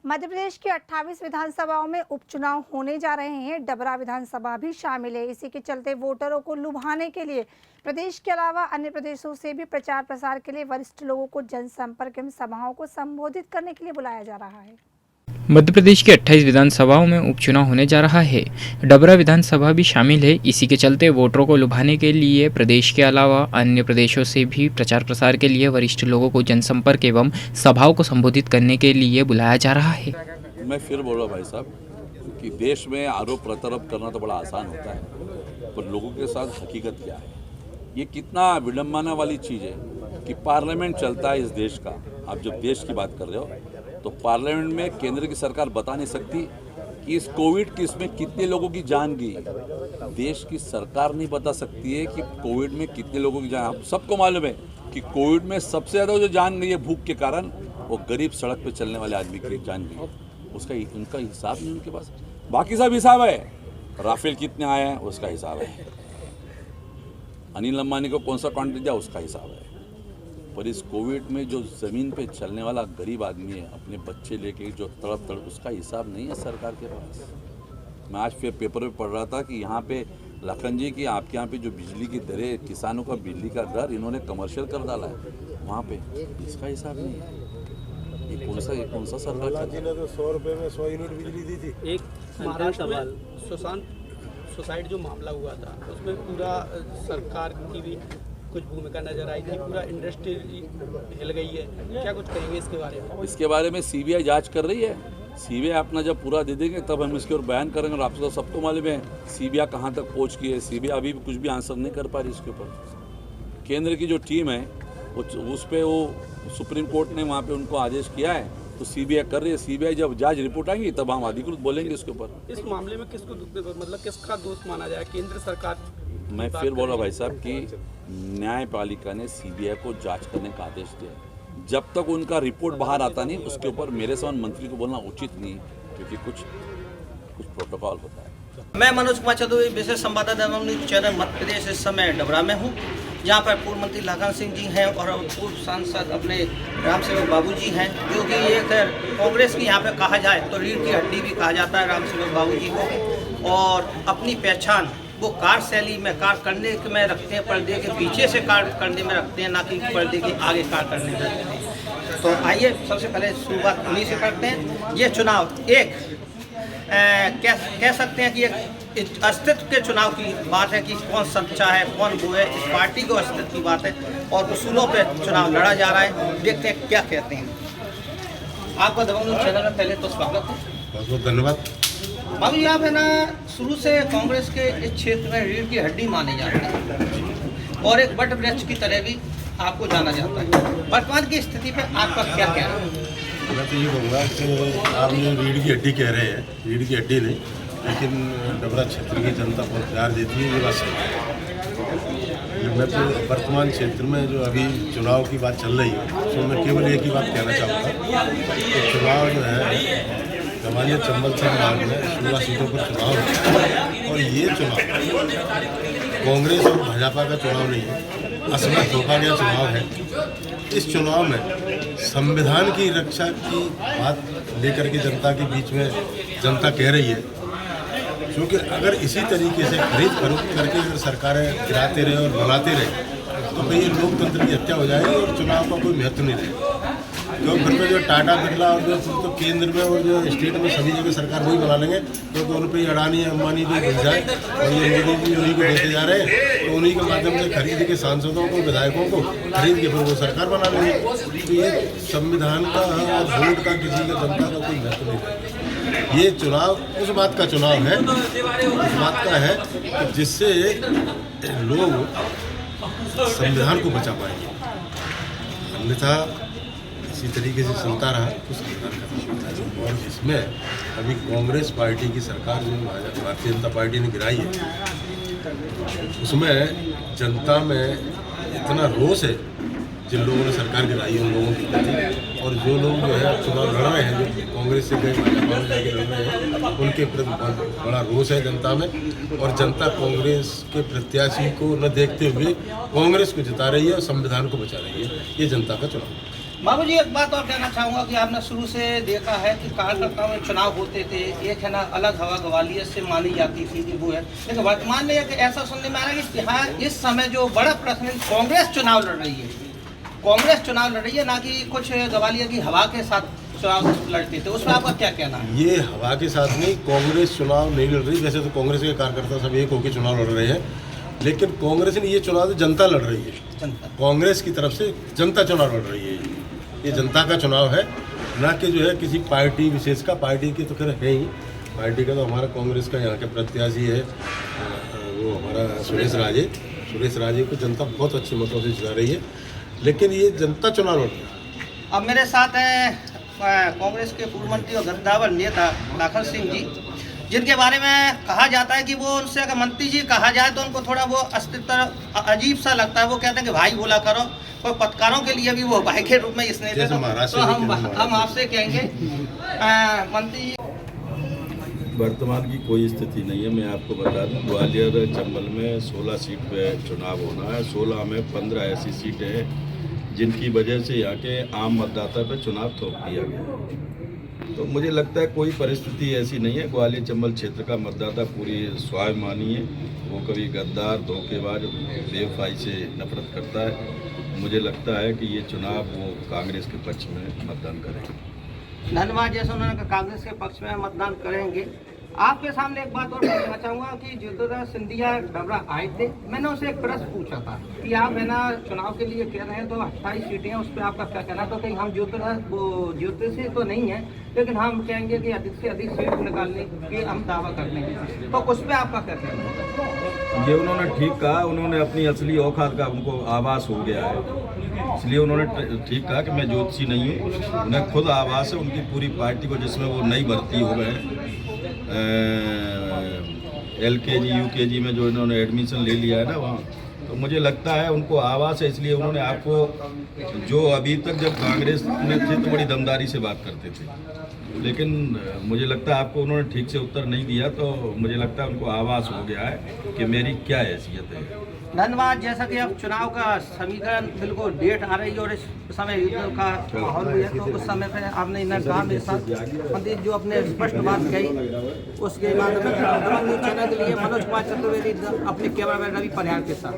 मध्य प्रदेश की 28 विधानसभाओं में उपचुनाव होने जा रहे हैं। डबरा विधानसभा भी शामिल है। इसी के चलते वोटरों को लुभाने के लिए प्रदेश के अलावा अन्य प्रदेशों से भी प्रचार प्रसार के लिए वरिष्ठ लोगों को जनसंपर्क एवं सभाओं को संबोधित करने के लिए बुलाया जा रहा है। मध्य प्रदेश की 28 विधानसभाओं में उपचुनाव होने जा रहा है। डबरा विधानसभा भी शामिल है। इसी के चलते वोटरों को लुभाने के लिए प्रदेश के अलावा अन्य प्रदेशों से भी प्रचार प्रसार के लिए वरिष्ठ लोगों को जनसंपर्क एवं सभाओं को संबोधित करने के लिए बुलाया जा रहा है। मैं फिर बोल रहा भाई साहब कि देश में आरोप प्रत्यारोप करना तो बड़ा आसान होता है, पर लोगों के साथ हकीकत क्या है, ये कितना विडम्बना वाली चीज़ है कि पार्लियामेंट चलता है इस देश का। आप जब देश की बात कर रहे हो तो पार्लियामेंट में केंद्र की सरकार बता नहीं सकती कि इस कोविड केस में कितने लोगों की जान गई। देश की सरकार नहीं बता सकती है कि कोविड में कितने लोगों की जान। आप सबको मालूम है कि कोविड में सबसे ज़्यादा जो जान गई है भूख के कारण, वो गरीब सड़क पे चलने वाले आदमी की जान गई है। उसका उनका हिसाब नहीं उनके पास। बाकी सब हिसाब है। राफेल कितने आए हैं उसका हिसाब है, अनिल अंबानी को कौन सा कॉन्ट्रैक्ट दिया उसका हिसाब है। पर इस कोविड में जो ज़मीन पे चलने वाला गरीब आदमी है, अपने बच्चे लेके जो तड़प तड़प, उसका हिसाब नहीं है सरकार के पास। मैं आज फिर पेपर में पढ़ रहा था कि यहाँ पे लखन जी की आपके यहाँ पे जो बिजली की दरें, किसानों का बिजली का दर इन्होंने कमर्शियल कर डाला है, वहाँ पे इसका हिसाब नहीं है। ये कौन सा सरकार जी ने तो 100 रुपये में 100 यूनिट बिजली दी थी। एक महाराष्ट्र में सुसाइड जो मामला हुआ था उसमें पूरा सरकार की भी कुछ भूमिका नजर आई थी, पूरा इंडस्ट्री हिल गई है। क्या कुछ कहेंगे इसके बारे में? इसके बारे में सीबीआई जांच कर रही है। सीबीआई अपना जब पूरा दे देंगे तब हम इसके ऊपर बयान करेंगे। और आपको सबको मालूम है सीबीआई कहाँ तक पहुँच की है। सीबीआई अभी भी कुछ भी आंसर नहीं कर पा रही इसके ऊपर। केंद्र की जो टीम है उस पर वो सुप्रीम कोर्ट ने वहाँ पे उनको आदेश किया है, तो सीबीआई कर रही है। सीबीआई जब जांच रिपोर्ट आएंगी तब हम अधिकृत बोलेंगे इसके ऊपर। इस मामले में किसका दोष माना जाए? केंद्र सरकार? मैं फिर बोल रहा भाई साहब कि न्यायपालिका ने सीबीआई को जांच करने का आदेश दिया। जब तक उनका रिपोर्ट बाहर आता नहीं उसके ऊपर मेरे समान मंत्री को बोलना उचित नहीं, क्योंकि कुछ प्रोटोकॉल होता है। मैं मनोज कुमार चौधरी, विशेष संवाददाता न्यूज चैनल मध्य प्रदेश। इस समय डबरा में हूँ, जहाँ पर पूर्व मंत्री लखन सिंह जी हैं और पूर्व सांसद अपने रामसेवक बाबू जी हैं, जो कि एक कांग्रेस की यहाँ पे कहा जाए तो रीढ़ की हड्डी भी कहा जाता है रामसेवक बाबू जी को। और अपनी पहचान वो कार शैली में, कार करने में रखते हैं, पर्दे के पीछे से कार करने में रखते हैं, ना कि पर्दे के आगे कार करने में रखते हैं। तो आइए सबसे पहले शुरुआत उन्हीं से करते हैं। ये चुनाव एक कह सकते हैं कि एक अस्तित्व के चुनाव की बात है कि कौन सच्चा है कौन वो है। इस पार्टी को अस्तित्व की बात है और उसूलों पे चुनाव लड़ा जा रहा है। देखते हैं क्या कहते हैं। आपका दबंग न्यूज चैनल में पहले तो स्वागत है। बहुत बहुत धन्यवाद। बाबू जी, आप है ना शुरू से कांग्रेस के इस क्षेत्र में रीढ़ की हड्डी माने जाते हैं और एक वट वृक्ष की तरह भी आपको जाना जाता है। वर्तमान की स्थिति पे आपका क्या कहना है? मैं तो ये कहूँगा कि आप ये रीढ़ की हड्डी कह रहे हैं, रीढ़ की हड्डी नहीं, लेकिन डबरा क्षेत्र की जनता बहुत प्यार देती है, ये बात सही है। मैं तो वर्तमान क्षेत्र में जो अभी चुनाव की बात चल रही है तो मैं केवल एक ही बात कहना चाहूँगा कि चुनाव जो है हमारे चंबल से मार्ग में 16 सीटों पर चुनाव है और ये चुनाव कांग्रेस और भाजपा का चुनाव नहीं है, असमत धोखा गया चुनाव है। इस चुनाव में संविधान की रक्षा की बात लेकर के जनता के बीच में जनता कह रही है, क्योंकि अगर इसी तरीके से खरीद फरोख्त करके अगर सरकारें गिराते रहे और बनाते रहे तो भाई ये लोकतंत्र की हत्या हो जाएगी और चुनाव का कोई महत्व नहीं रहेगा। क्योंकि फिर तो जो टाटा बिरला और जो तो केंद्र में और जो स्टेट में सभी जगह सरकार वही बना लेंगे, क्योंकि उन पर ही अडानी अंबानी जो घुस जाए और ये मोदी जी उन्हीं को देते जा रहे हैं, तो उन्हीं के माध्यम से खरीद के सांसदों को, विधायकों को खरीद के फिर वो सरकार बना लेंगे। तो ये संविधान का और वोट का किसी का जनता का कोई महत्व नहीं रहेगा। ये चुनाव उस बात का चुनाव है, उस बात का है कि जिससे लोग संविधान को बचा पाएंगे। अन्यथा इसी तरीके से चलता रहा तो संविधान का। और इसमें अभी कांग्रेस पार्टी की सरकार जो भारतीय जनता पार्टी ने गिराई है, उसमें जनता में इतना रोष है जिन लोगों ने सरकार गिराई है उन लोगों के प्रति, और जो लोग जो है चुनाव लड़ रहे हैं, जो कांग्रेस से गए भाजपा में जाके लड़ रहे हैं, उनके प्रति बड़ा रोष है जनता में। और जनता कांग्रेस के प्रत्याशी को न देखते हुए कांग्रेस को जिता रही है और संविधान को बचा रही है। ये जनता का चुनाव है। बाबू जी, एक बात और कहना चाहूँगा कि आपने शुरू से देखा है कि कार्यकर्ताओं में चुनाव होते थे, एक है ना अलग हवा ग्वालियर से मानी जाती थी कि वो है, लेकिन वर्तमान में एक ऐसा सुनने में आ रहा है कि यहाँ इस समय जो बड़ा प्रश्न है, कांग्रेस चुनाव लड़ रही है, कांग्रेस चुनाव लड़ रही है, ना कि कुछ ग्वालियर की हवा के साथ चुनाव लड़ते थे। उसमें आपका क्या कहना है? ये हवा के साथ नहीं, कांग्रेस चुनाव नहीं लड़ रही। वैसे तो कांग्रेस के कार्यकर्ता सब एक होकर चुनाव लड़ रहे हैं, लेकिन कांग्रेस ने ये चुनाव जनता लड़ रही है। कांग्रेस की तरफ से जनता चुनाव लड़ रही है। ये जनता का चुनाव है, ना कि जो है किसी पार्टी विशेष का। पार्टी की तो खैर है ही, पार्टी का तो हमारा कांग्रेस का यहाँ के प्रत्याशी है वो हमारा सुरेश राजे को जनता बहुत अच्छे मतों से जिता रही है, लेकिन ये जनता चुनाव लड़ रही है। अब मेरे साथ हैं कांग्रेस के पूर्व मंत्री और गद्दावर नेता लाखन सिंह जी, जिनके बारे में कहा जाता है कि वो उनसे अगर मंत्री जी कहा जाए तो उनको थोड़ा वो अस्तित्व अजीब सा लगता है। वो कहते हैं कि भाई बोला करो, और पत्रकारों के लिए भी वो भाई के रूप में इसने तो हम आपसे कहेंगे मंत्री जी, वर्तमान की कोई स्थिति नहीं है। मैं आपको बता दूं, ग्वालियर चंबल में 16 सीट पे चुनाव होना है। 16 में 15 ऐसी सीटें हैं जिनकी वजह से यहाँ के आम मतदाता पे चुनाव थोप दिया गया। तो मुझे लगता है कोई परिस्थिति ऐसी नहीं है। ग्वालियर चंबल क्षेत्र का मतदाता पूरी स्वाभिमानी है, वो कभी गद्दार, धोखेबाज, बेवफाई से नफरत करता है। मुझे लगता है कि ये चुनाव वो कांग्रेस के पक्ष में मतदान करेंगे। धन्यवाद। जैसे उन्होंने कहा कांग्रेस के पक्ष में मतदान करेंगे। आपके सामने एक बात और कहना चाहूँगा कि ज्योतिरादित्य सिंधिया डबरा आए थे, मैंने उनसे एक प्रश्न पूछा था कि आप है ना चुनाव के लिए कह रहे हैं तो 28 सीटें हैं, उस पर आपका क्या कहना? तो कहीं हम ज्योतिषी तो नहीं है, लेकिन हम कहेंगे कि अधिक से अधिक सीट निकालने की हम दावा करते हैं, तो उस पर आपका क्या कहना है? ये उन्होंने ठीक कहा, उन्होंने अपनी असली औकात का उनको आभास हो गया है, इसलिए उन्होंने ठीक कहा कि मैं ज्योतिषी नहीं हूँ। उन्हें खुद आभास है उनकी पूरी पार्टी को, जिसमें वो नई भर्ती हो गए हैं। LKG UKG में जो इन्होंने एडमिशन ले लिया है ना वहाँ, तो मुझे लगता है उनको आवाज़ है, इसलिए उन्होंने आपको जो अभी तक जब कांग्रेस में थे तो बड़ी दमदारी से बात करते थे, लेकिन मुझे लगता है आपको उन्होंने ठीक से उत्तर नहीं दिया, तो मुझे लगता है उनको आवाज़ हो गया है कि मेरी क्या हैसियत है। धन्यवाद। जैसा कि अब चुनाव का समीकरण बिल्कुल डेट आ रही है और इस समय युद्ध का माहौल भी है, तो उस समय पे आपने इन्हें कहा मेरे साथ मंत्री जो अपने स्पष्ट बात कही, उसके बाद में चैनल के लिए मनोज कुमार चतुर्वेदी अपने कैमरामैन रवि पनियार के साथ।